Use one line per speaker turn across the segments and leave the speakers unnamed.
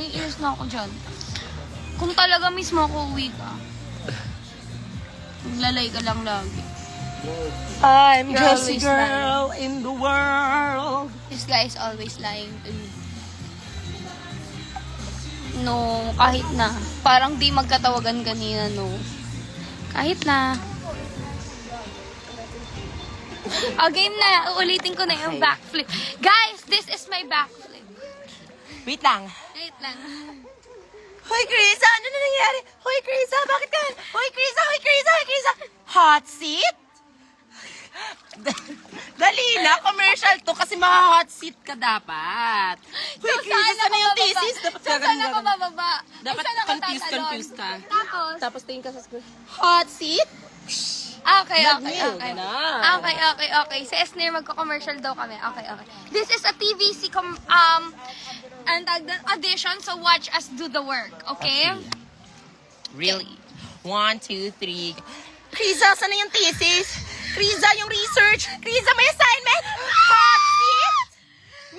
naiinis na ako dyan. Kung talaga mismo ako uwi ka, maglalay ka lang lagi.
I'm
You're
just a
always
girl in the world.
This guy is always lying to me. No, kahit na. Parang di magkatawagan kanina, no. Kahit na. Again na, uulitin ko na yung
Okay.
backflip. Guys, this is my backflip.
Wait lang.
Wait lang.
Hoy, Krisa! Ano na nangyari? Hoy, Krisa! Bakit ka? Hoy, Krisa! Hoy, Krisa! Hoy, Krisa! Hot seat? Dali na, commercial to kasi hot seat ka dapat. Hoy, Krisa,
saan
sana
ako
yung
bababa?
thesis? Dapat
So, saan ako bababa?
Dapat
Ay, saan ako tatalon?
confused ka.
Tapos?
Tapos tingin ka sa school. Hot seat?
Okay.
Na.
Okay. Sa Esner, magko-commercial daw kami. Okay. This is a TVC ang tawag doon, audition, so watch us do the work, okay?
Really? 1, 2, 3. Krisa, sana yung thesis? Krisa, yung research? Krisa, may assignment? Hot seat?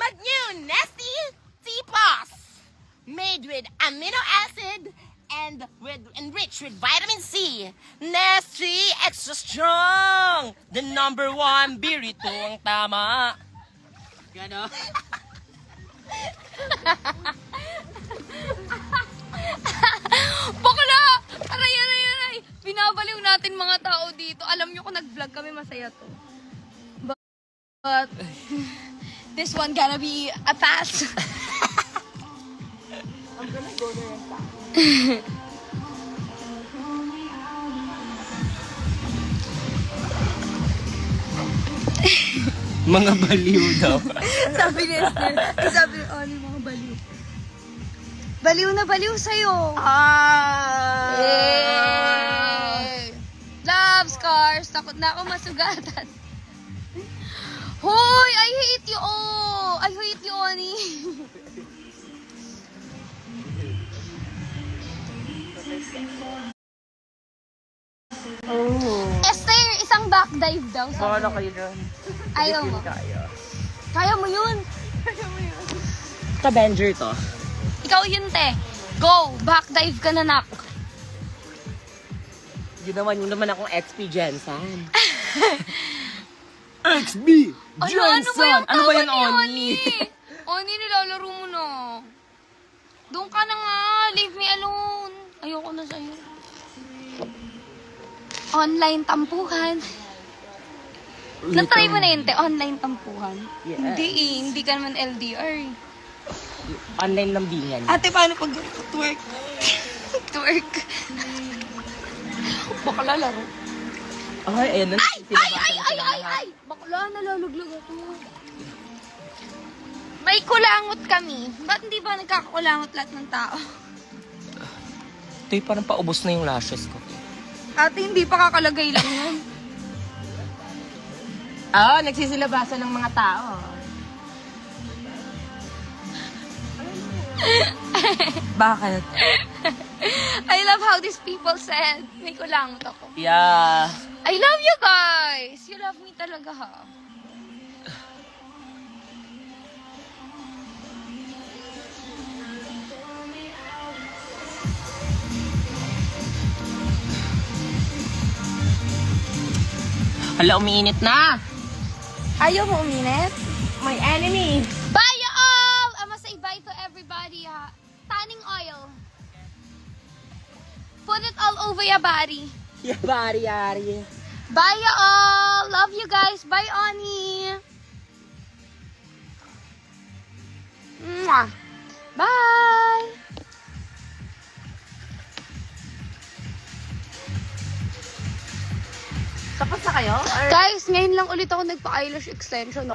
Mag-new Nesty T-Plus. Made with amino acid and enriched with vitamin C. Nesty Extra Strong. The #1 beer ito ang tama. Gano?
Bakla! Aray! Binabaliw natin mga tao dito. Alam nyo kung nag-vlog kami, masaya to. But this one gonna be a pass.
I'm gonna go there and talk. Mga baliw daw.
Sabi ni Esther, sabi ni Oni, mga baliw. Baliw na baliw sa'yo. Yay! Love scars. Takot na ako masugatan. Hoy! I hate you, oh! I hate you, Oni.
Oh.
Esther, isang back dive daw.
Bahala kayo dyan.
Ayaw mo. Kaya mo yun.
Ka-Avenger to.
Ikaw yun, te. Go! Back dive ka na, nak.
Yun naman akong XP Jensen. XB
Ano ba yung
Ano ba yan,
tawa
Oni?
ni Oni, nilalaro mo na. Doon ka na nga. Leave me alone. Ayoko na sa'yo. Online tampuhan. Na-try mo na yun, te. Online tampuhan.
Yes.
Hindi ka naman LDR.
Online lambingan.
Ate, paano pag twerk? Twerk. Bakla laro.
Ay, ayan na.
Ay! Bakla, nalaluglag ako. May kulangot kami. Ba't hindi ba nagkakakulangot lahat ng tao?
Ito'y parang paubos na yung lashes ko.
Ate, hindi pa kakalagay lang yan.
Ah, nagsisilabasan ng mga tao. Bakit?
I love how these people said, may kulangot ako.
Yeah.
I love you guys! You love me talaga, ha?
Hala, umiinit na.
Ayaw mo uminit?
My enemy.
Bye, you all! I must say bye to everybody, ha? Tanning oil. Put it all over your body.
Yeah, bari.
Bye, you all! Love you guys. Bye, Oni! Mwah! Bye!
Tapos na kayo?
Guys, ngayon lang ulit ako nagpa-eyelash extension.